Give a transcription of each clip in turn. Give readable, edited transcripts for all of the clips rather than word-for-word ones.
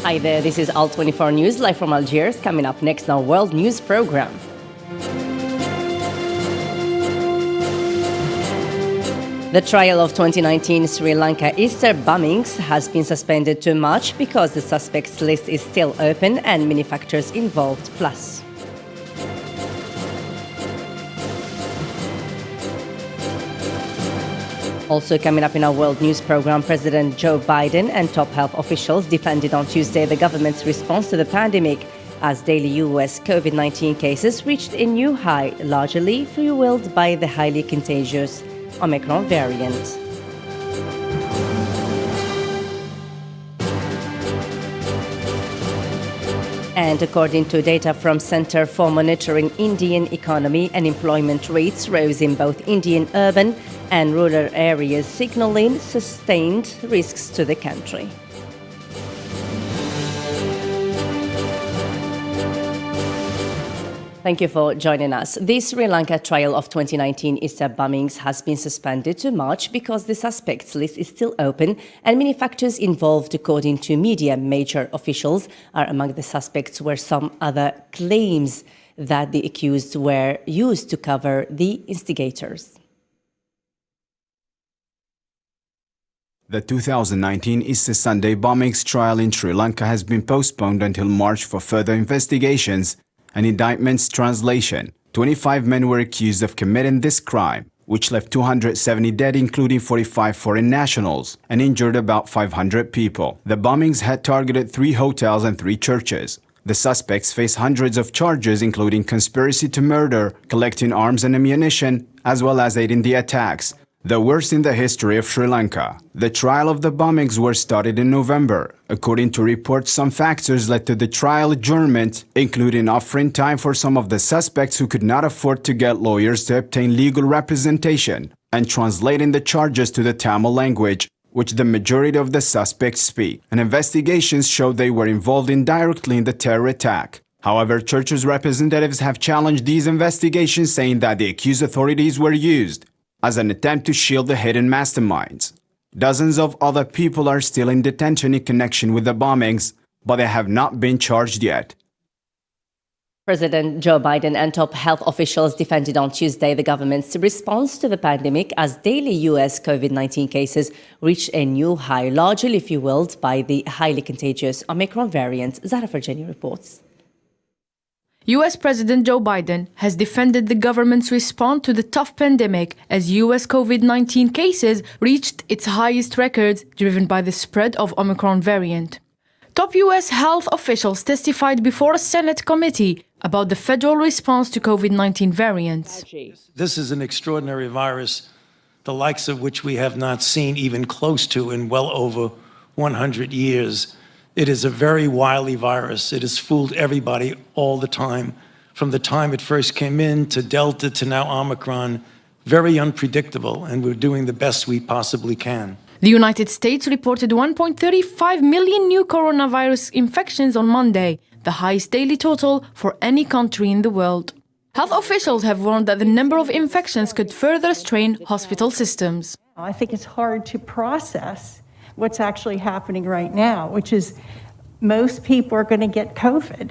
Hi there, this is Al 24 News, live from Algiers. Coming up next in our World News program. The trial of 2019 Sri Lanka Easter bombings has been suspended to March because the suspects list is still open and many factors involved. Plus, also coming up in our World News program, President Joe Biden and top health officials defended on Tuesday the government's response to the pandemic as daily US COVID-19 cases reached a new high, largely fueled by the highly contagious Omicron variant. And according to data from Center for Monitoring Indian Economy, unemployment rates rose in both Indian urban and rural areas, signaling sustained risks to the country. Thank you for joining us. The Sri Lanka trial of 2019 Easter bombings has been suspended to March because the suspects list is still open and many factors involved, according to media. Major officials are among the suspects, where some other claims that the accused were used to cover the instigators. The 2019 Easter Sunday bombings trial in Sri Lanka has been postponed until March for further investigations and indictments. Translation: 25 men were accused of committing this crime, which left 270 dead, including 45 foreign nationals, and injured about 500 people. The bombings had targeted 3 hotels and 3 churches. The suspects face hundreds of charges, including conspiracy to murder, collecting arms and ammunition, as well as aiding the attacks, the worst in the history of Sri Lanka. The trial of the bombings were started in November. According to reports, some factors led to the trial adjournment, including offering time for some of the suspects who could not afford to get lawyers to obtain legal representation, and translating the charges to the Tamil language, which the majority of the suspects speak. And investigations showed they were involved indirectly in the terror attack. However, churches' representatives have challenged these investigations, saying that the accused authorities were used as an attempt to shield the hidden masterminds. Dozens of other people are still in detention in connection with the bombings, but they have not been charged yet. President Joe Biden and top health officials defended on Tuesday the government's response to the pandemic as daily US COVID-19 cases reached a new high, largely fueled by the highly contagious Omicron variant. Zara Farjani reports. US President Joe Biden has defended the government's response to the tough pandemic as US COVID-19 cases reached its highest records, driven by the spread of Omicron variant. Top US health officials testified before a Senate committee about the federal response to COVID-19 variants. This is an extraordinary virus, the likes of which we have not seen even close to in well over 100 years. It is a very wily virus. It has fooled everybody all the time, from the time it first came in to Delta to now Omicron. Very unpredictable, and we're doing the best we possibly can. The United States reported 1.35 million new coronavirus infections on Monday, the highest daily total for any country in the world. Health officials have warned that the number of infections could further strain hospital systems. I think it's hard to process what's actually happening right now, which is most people are going to get COVID.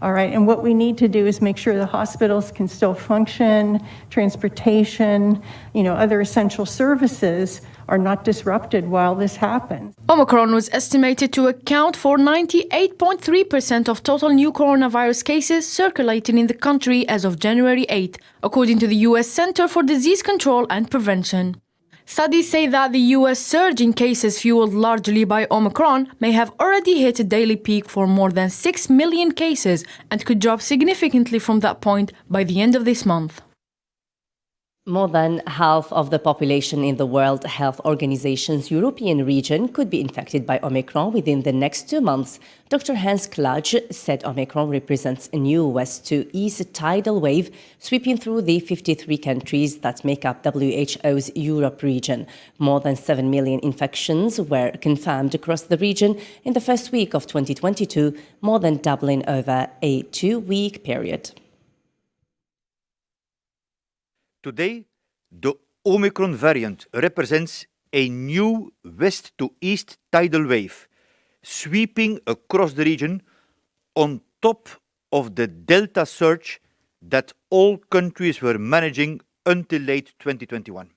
All right, and what we need to do is make sure the hospitals can still function, transportation, other essential services are not disrupted while this happens. Omicron was estimated to account for 98.3% of total new coronavirus cases circulating in the country as of January 8, according to the US Center for Disease Control and Prevention. Studies say that the US surge in cases fueled largely by Omicron may have already hit a daily peak for more than 6 million cases and could drop significantly from that point by the end of this month. More than half of the population in the World Health Organization's European region could be infected by Omicron within the next 2 months. Dr. Hans Kluge said Omicron represents a new west to east tidal wave sweeping through the 53 countries that make up WHO's Europe region. More than 7 million infections were confirmed across the region in the first week of 2022, more than doubling over a 2-week period. Today, the Omicron variant represents a new west to east tidal wave, sweeping across the region on top of the Delta surge that all countries were managing until late 2021.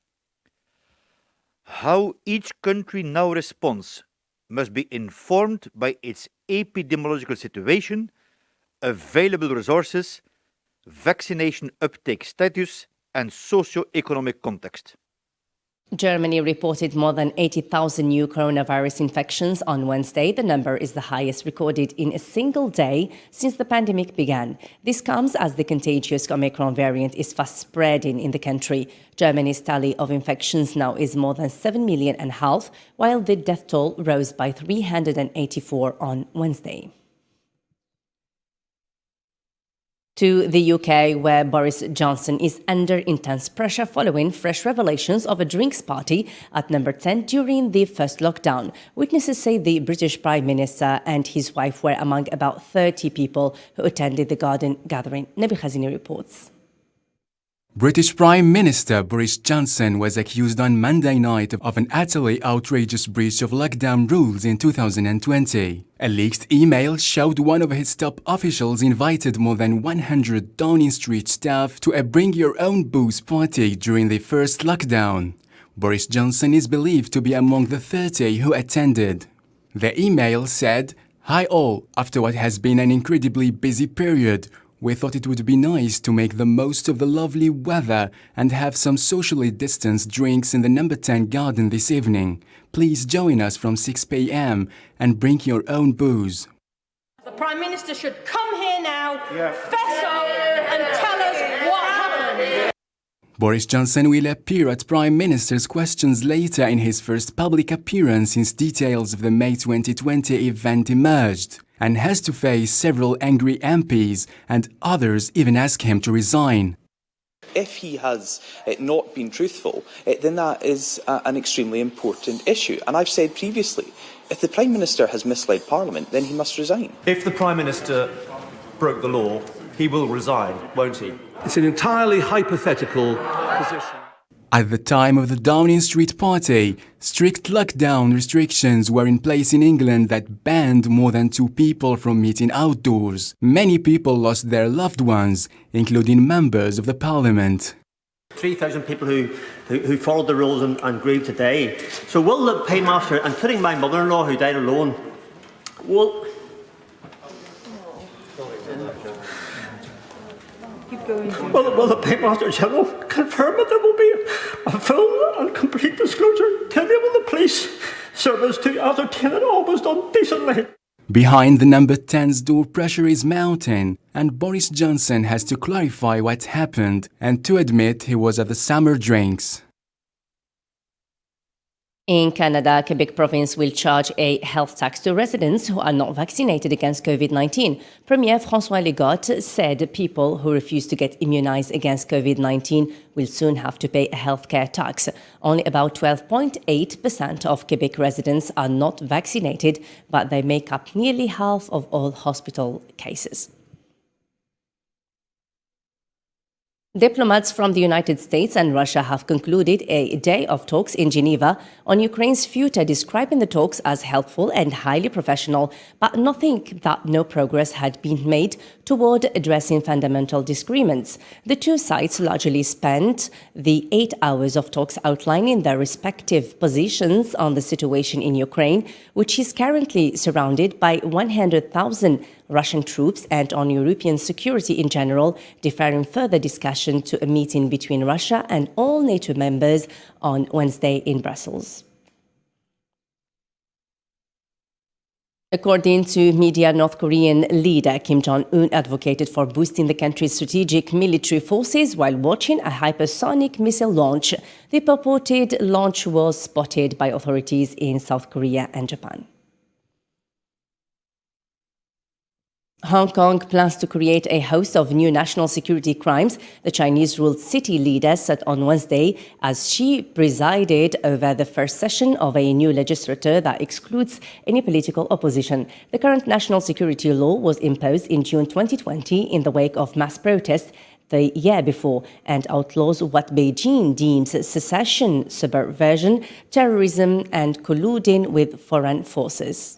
How each country now responds must be informed by its epidemiological situation, available resources, vaccination uptake status, and socio-economic context. Germany reported more than 80,000 new coronavirus infections on Wednesday. The number is the highest recorded in a single day since the pandemic began. This comes as the contagious Omicron variant is fast spreading in the country. Germany's tally of infections now is more than 7.5 million, while the death toll rose by 384 on Wednesday. To the UK, where Boris Johnson is under intense pressure following fresh revelations of a drinks party at number 10 during the first lockdown. Witnesses say the British Prime Minister and his wife were among about 30 people who attended the garden gathering. Nabil Khazini reports. British Prime Minister Boris Johnson was accused on Monday night of an utterly outrageous breach of lockdown rules in 2020. A leaked email showed one of his top officials invited more than 100 Downing Street staff to a bring-your-own-booze party during the first lockdown. Boris Johnson is believed to be among the 30 who attended. The email said, "Hi all, after what has been an incredibly busy period, we thought it would be nice to make the most of the lovely weather and have some socially distanced drinks in the number 10 garden this evening. Please join us from 6 p.m. and bring your own booze." The Prime Minister should come here now, fess up and tell us what happened. Boris Johnson will appear at Prime Minister's questions later in his first public appearance since details of the May 2020 event emerged, and has to face several angry MPs, and others even ask him to resign. If he has not been truthful, then that is an extremely important issue. And I've said previously, if the Prime Minister has misled Parliament, then he must resign. If the Prime Minister broke the law, he will resign, won't he? It's an entirely hypothetical position. At the time of the Downing Street party, strict lockdown restrictions were in place in England that banned more than 2 people from meeting outdoors. Many people lost their loved ones, including members of the parliament. 3,000 people who followed the rules and grieved today. So will the paymaster, including my mother-in-law who died alone, will the Paymaster General confirm that there will be a full and complete disclosure to enable the police service to ascertain that all was done decently? Behind the number 10's door, pressure is mounting, and Boris Johnson has to clarify what happened and to admit he was at the summer drinks. In Canada, Quebec province will charge a health tax to residents who are not vaccinated against COVID-19. Premier François Legault said people who refuse to get immunized against COVID-19 will soon have to pay a healthcare tax. Only about 12.8% of Quebec residents are not vaccinated, but they make up nearly half of all hospital cases. Diplomats from the United States and Russia have concluded a day of talks in Geneva on Ukraine's future, describing the talks as helpful and highly professional, but noting that no progress had been made toward addressing fundamental disagreements. The two sides largely spent the 8 hours of talks outlining their respective positions on the situation in Ukraine, which is currently surrounded by 100,000 Russian troops, and on European security in general, deferring further discussion to a meeting between Russia and all NATO members on Wednesday in Brussels. According to media, North Korean leader Kim Jong-un advocated for boosting the country's strategic military forces while watching a hypersonic missile launch. The purported launch was spotted by authorities in South Korea and Japan. Hong Kong plans to create a host of new national security crimes, the Chinese-ruled city leader said on Wednesday as she presided over the first session of a new legislature that excludes any political opposition. The current national security law was imposed in June 2020 in the wake of mass protests the year before and outlaws what Beijing deems secession, subversion, terrorism, and colluding with foreign forces.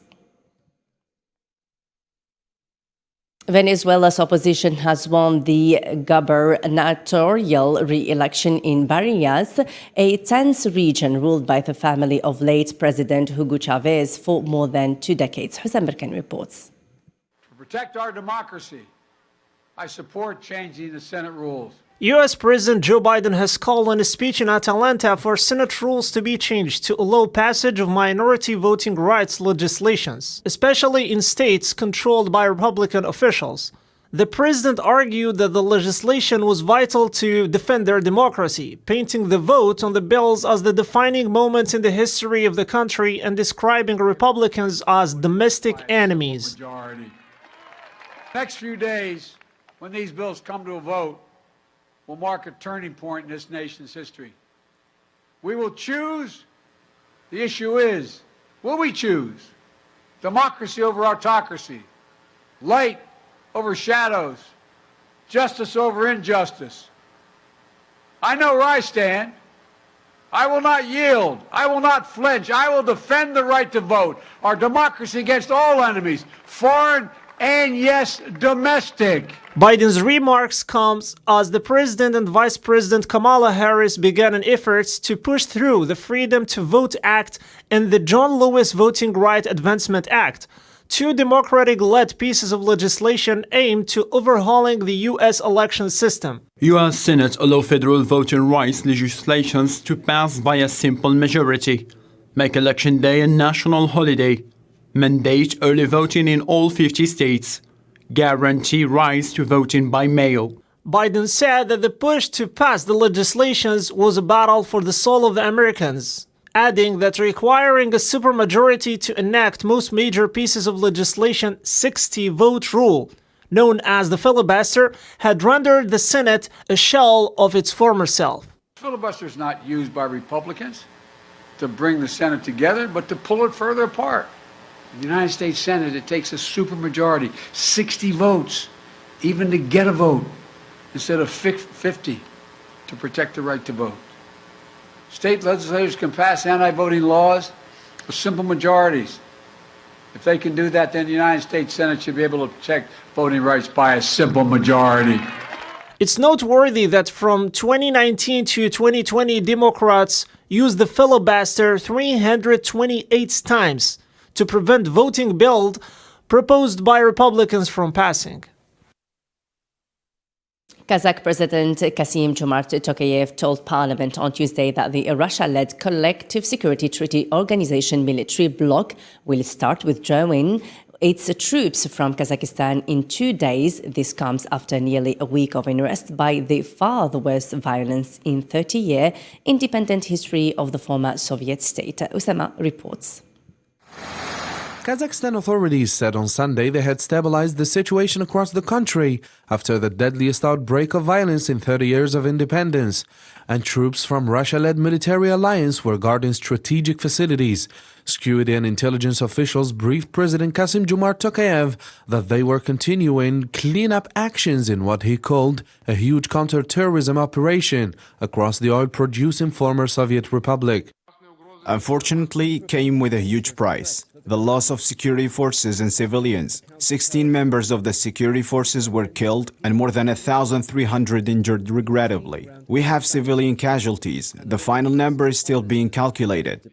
Venezuela's opposition has won the gubernatorial re-election in Barinas, a tense region ruled by the family of late President Hugo Chavez for more than 2 decades. Hussein Berkan reports. To protect our democracy, I support changing the Senate rules. U.S. President Joe Biden has called in a speech in Atlanta for Senate rules to be changed to allow passage of minority voting rights legislations, especially in states controlled by Republican officials. The president argued that the legislation was vital to defend their democracy, painting the vote on the bills as the defining moment in the history of the country and describing Republicans as domestic enemies. Next few days, when these bills come to a vote, will mark a turning point in this nation's history. We will choose. The issue is, will we choose democracy over autocracy, light over shadows, justice over injustice? I know where I stand. I will not yield. I will not flinch. I will defend the right to vote, our democracy against all enemies, foreign and, yes, domestic. Biden's remarks comes as the President and Vice President Kamala Harris began an efforts to push through the Freedom to Vote Act and the John Lewis Voting Right Advancement Act, two Democratic-led pieces of legislation aimed to overhauling the U.S. election system. U.S. Senate allow federal voting rights legislations to pass by a simple majority, make Election Day a national holiday, mandate early voting in all 50 states, guarantee rights to voting by mail. Biden said that the push to pass the legislations was a battle for the soul of the Americans, adding that requiring a supermajority to enact most major pieces of legislation 60-vote rule, known as the filibuster, had rendered the Senate a shell of its former self. Filibuster is not used by Republicans to bring the Senate together, but to pull it further apart. In the United States Senate, it takes a supermajority, 60 votes, even to get a vote, instead of 50 to protect the right to vote. State legislators can pass anti-voting laws with simple majorities. If they can do that, then the United States Senate should be able to protect voting rights by a simple majority. It's noteworthy that from 2019 to 2020, Democrats used the filibuster 328 times to prevent voting bills proposed by Republicans from passing. Kazakh President Kassym-Jomart Tokayev told Parliament on Tuesday that the Russia-led Collective Security Treaty Organization military bloc will start withdrawing its troops from Kazakhstan in 2 days. This comes after nearly a week of unrest by the far the worst violence in 30-year independent history of the former Soviet state. Usama reports. Kazakhstan authorities said on Sunday they had stabilized the situation across the country after the deadliest outbreak of violence in 30 years of independence, and troops from Russia-led military alliance were guarding strategic facilities. Security and intelligence officials briefed President Kassym-Jomart Tokayev that they were continuing cleanup actions in what he called a huge counter-terrorism operation across the oil-producing former Soviet republic. Unfortunately, it came with a huge price. The loss of security forces and civilians. 16 members of the security forces were killed and more than 1,300 injured regrettably. We have civilian casualties. The final number is still being calculated.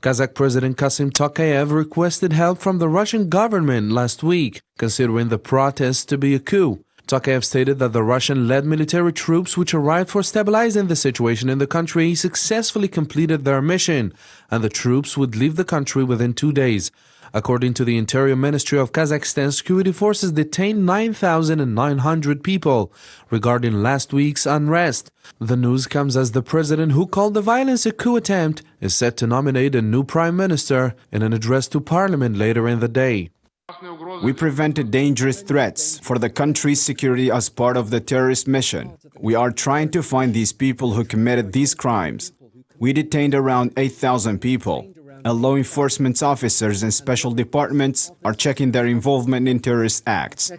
Kazakh President Kassym Tokayev requested help from the Russian government last week, considering the protests to be a coup. Tokayev stated that the Russian-led military troops which arrived for stabilizing the situation in the country successfully completed their mission, and the troops would leave the country within 2 days. According to the Interior Ministry of Kazakhstan, security forces detained 9,900 people regarding last week's unrest. The news comes as the president, who called the violence a coup attempt, is set to nominate a new prime minister in an address to parliament later in the day. We prevented dangerous threats for the country's security as part of the terrorist mission. We are trying to find these people who committed these crimes. We detained around 8,000 people, and law enforcement officers and special departments are checking their involvement in terrorist acts.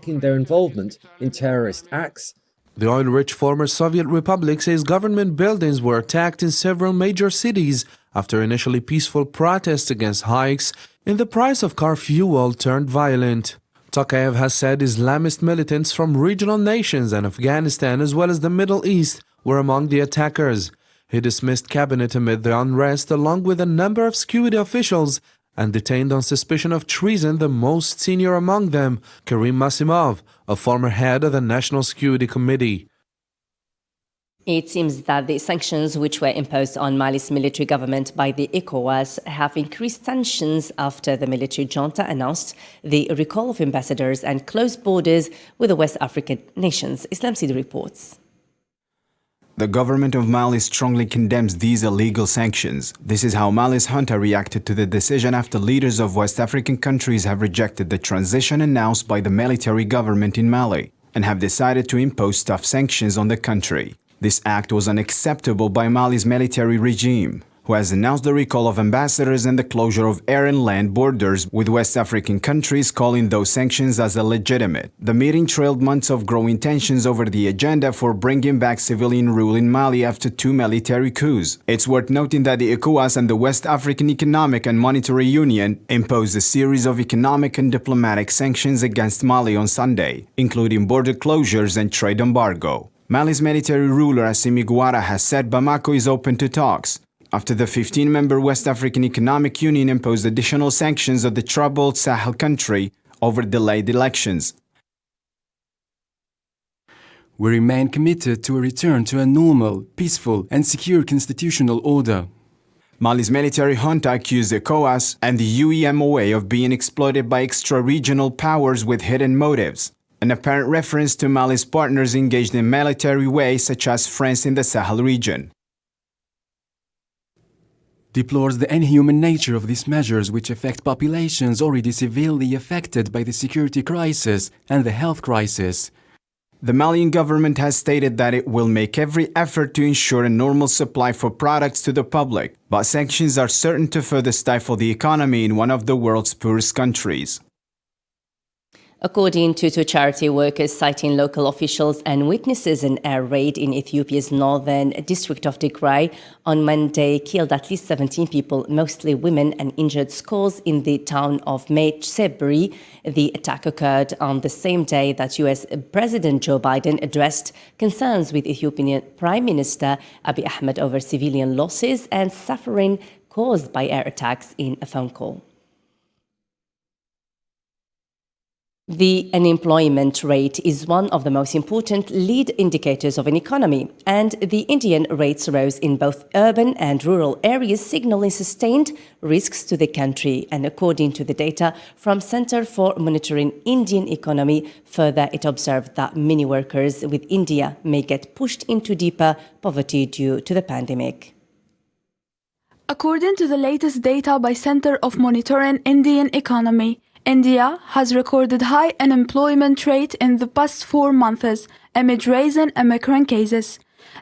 The oil-rich former Soviet republic says government buildings were attacked in several major cities after initially peaceful protests against hikes in the price of car fuel turned violent. Tokayev has said Islamist militants from regional nations and Afghanistan as well as the Middle East were among the attackers. He dismissed cabinet amid the unrest along with a number of security officials and detained on suspicion of treason the most senior among them, Karim Masimov, a former head of the National Security Committee. It seems that the sanctions which were imposed on Mali's military government by the ECOWAS have increased tensions after the military junta announced the recall of ambassadors and closed borders with the West African nations. Islam Sidi reports. The government of Mali strongly condemns these illegal sanctions. This is how Mali's junta reacted to the decision after leaders of West African countries have rejected the transition announced by the military government in Mali and have decided to impose tough sanctions on the country. This act was unacceptable by Mali's military regime, who has announced the recall of ambassadors and the closure of air and land borders with West African countries, calling those sanctions as illegitimate. The meeting trailed months of growing tensions over the agenda for bringing back civilian rule in Mali after 2 military coups. It's worth noting that the ECOWAS and the West African Economic and Monetary Union imposed a series of economic and diplomatic sanctions against Mali on Sunday, including border closures and trade embargo. Mali's military ruler Assimi Goïta has said Bamako is open to talks after the 15-member West African Economic Union imposed additional sanctions on the troubled Sahel country over delayed elections. We remain committed to a return to a normal, peaceful and secure constitutional order. Mali's military junta accused ECOWAS and the UEMOA of being exploited by extra-regional powers with hidden motives, an apparent reference to Mali's partners engaged in military ways such as France in the Sahel region. Deplores the inhuman nature of these measures which affect populations already severely affected by the security crisis and the health crisis. The Malian government has stated that it will make every effort to ensure a normal supply for products to the public, but sanctions are certain to further stifle the economy in one of the world's poorest countries. According to two charity workers citing local officials and witnesses, an air raid in Ethiopia's northern district of Tigray on Monday killed at least 17 people, mostly women, and injured scores in the town of Mechebri. The attack occurred on the same day that US President Joe Biden addressed concerns with Ethiopian Prime Minister Abiy Ahmed over civilian losses and suffering caused by air attacks in a phone call. The unemployment rate is one of the most important lead indicators of an economy, and the Indian rates rose in both urban and rural areas, signaling sustained risks to the country. And according to the data from Center for Monitoring Indian Economy, further it observed that many workers with India may get pushed into deeper poverty due to the pandemic. According to the latest data by Center of Monitoring Indian Economy, India has recorded high unemployment rate in the past 4 months amid rising Omicron cases.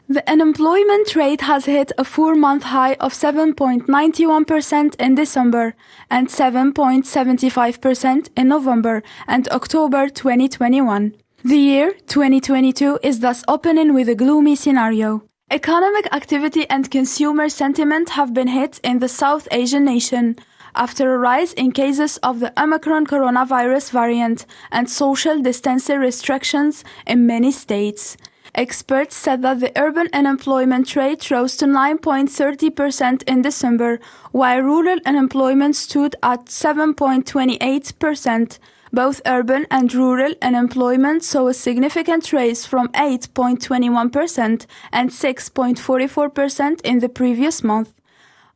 The unemployment rate has hit a 4-month high of 7.91% in December and 7.75% in November and October 2021. The year 2022 is thus opening with a gloomy scenario. Economic activity and consumer sentiment have been hit in the South Asian nation after a rise in cases of the Omicron coronavirus variant and social distancing restrictions in many states. Experts said that the urban unemployment rate rose to 9.30% in December, while rural unemployment stood at 7.28%. Both urban and rural unemployment saw a significant rise from 8.21% and 6.44% in the previous month.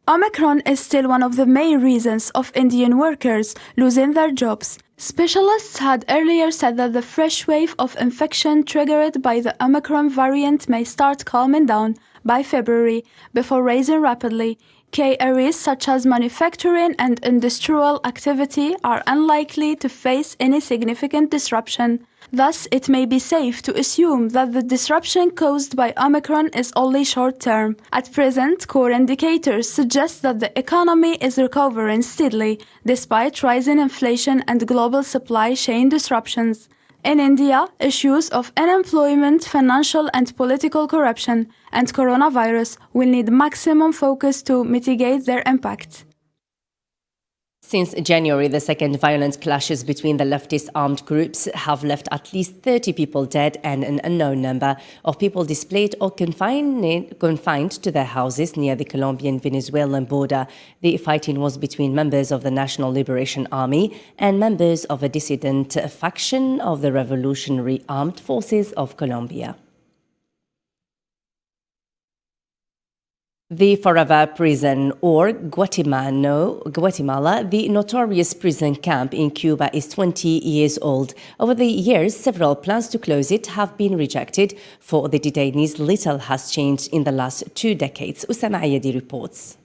Omicron is still one of the main reasons of Indian workers losing their jobs. Specialists had earlier said that the fresh wave of infection triggered by the Omicron variant may start calming down by February before rising rapidly. Key areas such as manufacturing and industrial activity are unlikely to face any significant disruption. Thus, it may be safe to assume that the disruption caused by Omicron is only short-term. At present, core indicators suggest that the economy is recovering steadily, despite rising inflation and global supply chain disruptions. In India, issues of unemployment, financial and political corruption, and coronavirus will need maximum focus to mitigate their impact. Since January, the second violent clashes between the leftist armed groups have left at least 30 people dead and an unknown number of people displaced or confined to their houses near the Colombian-Venezuelan border. The fighting was between members of the National Liberation Army and members of a dissident faction of the Revolutionary Armed Forces of Colombia. The Forever Prison, or Guatemala, the notorious prison camp in Cuba, is 20 years old. Over the years, several plans to close it have been rejected. For the detainees, little has changed in the last 2 decades. Usama Ayadi reports.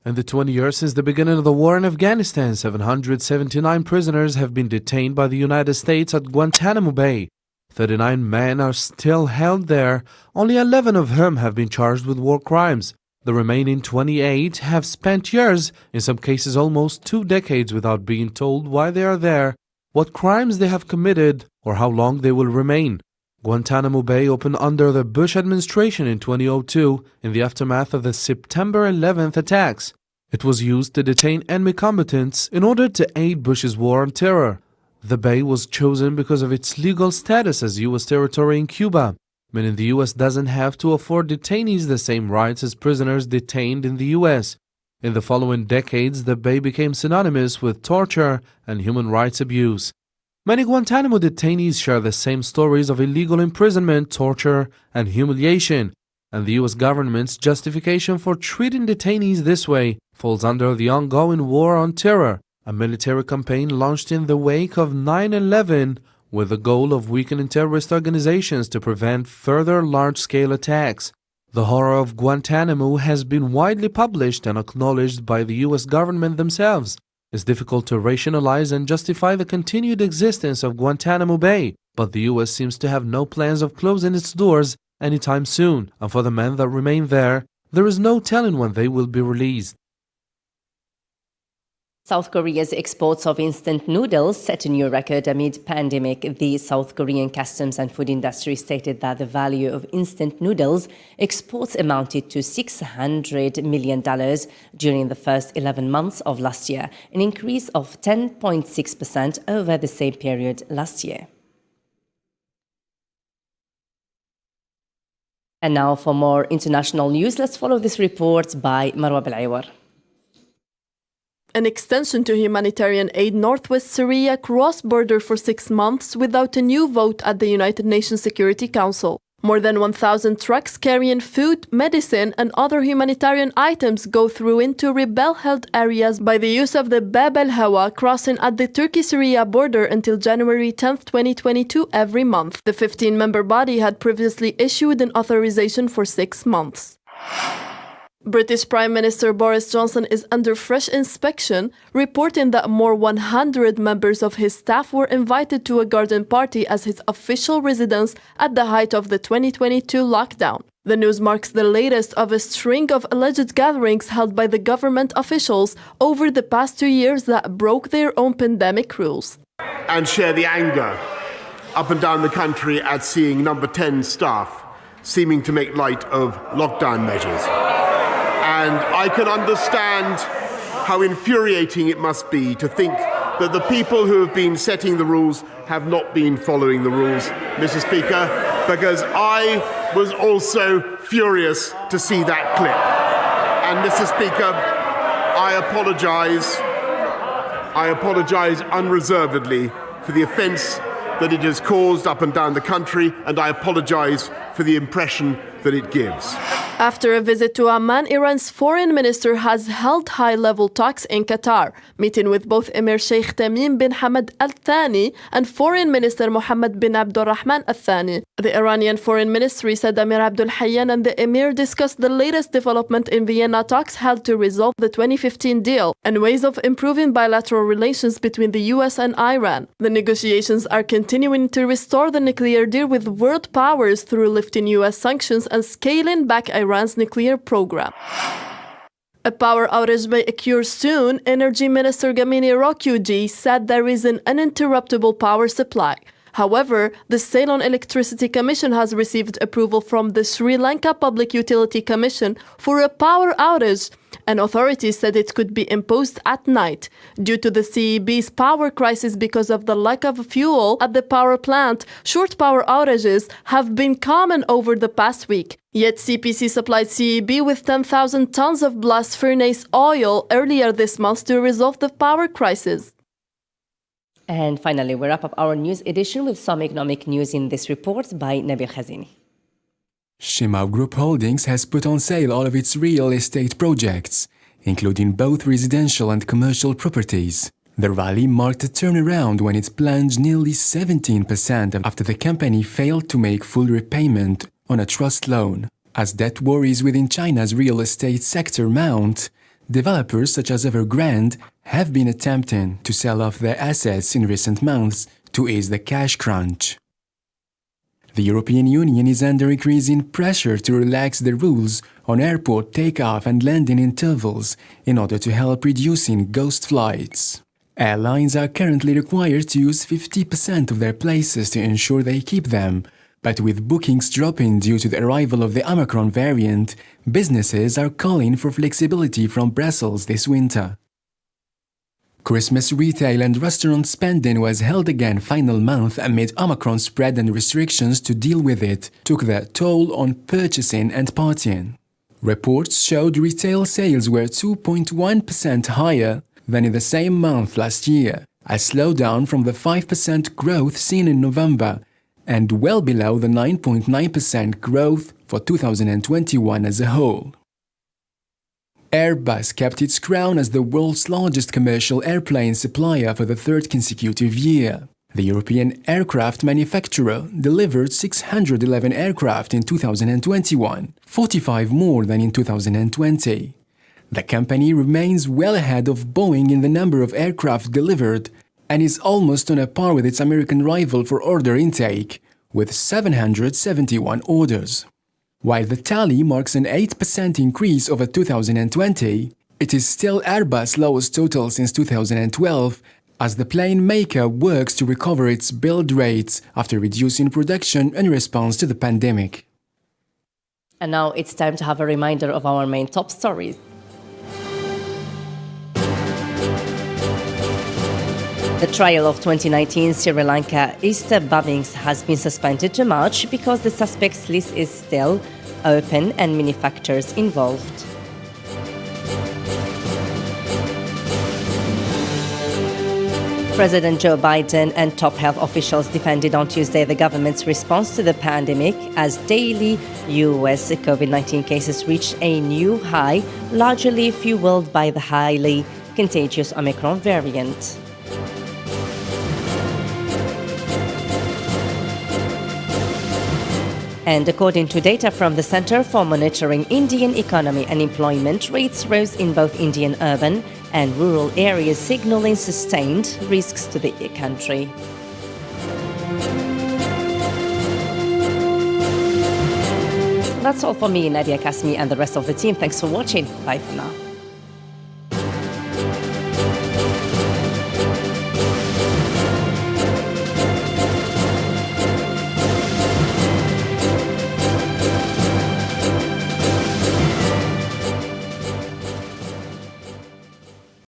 In the 20 years since the beginning of the war in Afghanistan, 779 prisoners have been detained by the United States at Guantanamo Bay. 39 men are still held there, only 11 of whom have been charged with war crimes. The remaining 28 have spent years, in some cases almost 2 decades, without being told why they are there, what crimes they have committed, or how long they will remain. Guantanamo Bay opened under the Bush administration in 2002 in the aftermath of the September 11th attacks. It was used to detain enemy combatants in order to aid Bush's war on terror. The bay was chosen because of its legal status as U.S. territory in Cuba, meaning the U.S. doesn't have to afford detainees the same rights as prisoners detained in the U.S. In the following decades, the bay became synonymous with torture and human rights abuse. Many Guantanamo detainees share the same stories of illegal imprisonment, torture, and humiliation, and the U.S. government's justification for treating detainees this way falls under the ongoing war on terror, a military campaign launched in the wake of 9/11 with the goal of weakening terrorist organizations to prevent further large-scale attacks. The horror of Guantanamo has been widely published and acknowledged by the U.S. government themselves. It's difficult to rationalize and justify the continued existence of Guantanamo Bay, but the U.S. seems to have no plans of closing its doors anytime soon, and for the men that remain there is no telling when they will be released. South Korea's exports of instant noodles set a new record amid pandemic. The South Korean customs and food industry stated that the value of instant noodles exports amounted to $600 million during the first 11 months of last year, an increase of 10.6% over the same period last year. And now for more international news, let's follow this report by Marwa Belaiwar. An extension to humanitarian aid northwest Syria crossed border for 6 months without a new vote at the United Nations Security Council. More than 1,000 trucks carrying food, medicine, and other humanitarian items go through into rebel-held areas by the use of the Bab el-Hawa crossing at the Turkey-Syria border until January 10, 2022 every month. The 15-member body had previously issued an authorization for 6 months. British Prime Minister Boris Johnson is under fresh inspection, reporting that more 100 members of his staff were invited to a garden party as his official residence at the height of the 2022 lockdown. The news marks the latest of a string of alleged gatherings held by the government officials over the past 2 years that broke their own pandemic rules. And share the anger up and down the country at seeing number 10 staff seeming to make light of lockdown measures. And I can understand how infuriating it must be to think that the people who have been setting the rules have not been following the rules, Mr. Speaker, because I was also furious to see that clip. And Mr. Speaker, I apologise unreservedly for the offence that it has caused up and down the country, and I apologise for the impression that it gives. After a visit to Amman, Iran's foreign minister has held high-level talks in Qatar, meeting with both Emir Sheikh Tamim bin Hamad Al Thani and Foreign Minister Mohammed bin Abdulrahman Al Thani. The Iranian Foreign Ministry said Amir Abdul Hayyan and the Emir discussed the latest development in Vienna talks held to resolve the 2015 deal and ways of improving bilateral relations between the US and Iran. The negotiations are continuing to restore the nuclear deal with world powers through lifting US sanctions and scaling back Iran's nuclear program. A power outage may occur soon. Energy Minister Gamini Rokuji said there is an uninterruptible power supply. However, the Ceylon Electricity Commission has received approval from the Sri Lanka Public Utility Commission for a power outage, and authorities said it could be imposed at night. Due to the CEB's power crisis because of the lack of fuel at the power plant, short power outages have been common over the past week. Yet CPC supplied CEB with 10,000 tons of blast furnace oil earlier this month to resolve the power crisis. And finally, we wrap up our news edition with some economic news in this report by Nabil Khazini. Shimao Group Holdings has put on sale all of its real estate projects, including both residential and commercial properties. The rally marked a turnaround when it plunged nearly 17% after the company failed to make full repayment on a trust loan. As debt worries within China's real estate sector mount, developers such as Evergrande have been attempting to sell off their assets in recent months to ease the cash crunch. The European Union is under increasing pressure to relax the rules on airport takeoff and landing intervals in order to help reducing ghost flights. Airlines are currently required to use 50% of their places to ensure they keep them, but with bookings dropping due to the arrival of the Omicron variant, businesses are calling for flexibility from Brussels this winter. Christmas retail and restaurant spending was held again final month amid Omicron spread, and restrictions to deal with it took their toll on purchasing and partying. Reports showed retail sales were 2.1% higher than in the same month last year, a slowdown from the 5% growth seen in November, and well below the 9.9% growth for 2021 as a whole. Airbus kept its crown as the world's largest commercial airplane supplier for the third consecutive year. The European aircraft manufacturer delivered 611 aircraft in 2021, 45 more than in 2020. The company remains well ahead of Boeing in the number of aircraft delivered and is almost on a par with its American rival for order intake, with 771 orders. While the tally marks an 8% increase over 2020, it is still Airbus' lowest total since 2012, as the plane maker works to recover its build rates after reducing production in response to the pandemic. And now it's time to have a reminder of our main top stories. The trial of 2019 Sri Lanka Easter bombings has been suspended to March because the suspects list is still open and many factors involved. President Joe Biden and top health officials defended on Tuesday the government's response to the pandemic as daily U.S. COVID-19 cases reached a new high, largely fueled by the highly contagious Omicron variant. And according to data from the Center for Monitoring Indian Economy, unemployment rates rose in both Indian urban and rural areas, signaling sustained risks to the country. That's all for me, Nadia Kasmi, and the rest of the team. Thanks for watching. Bye for now.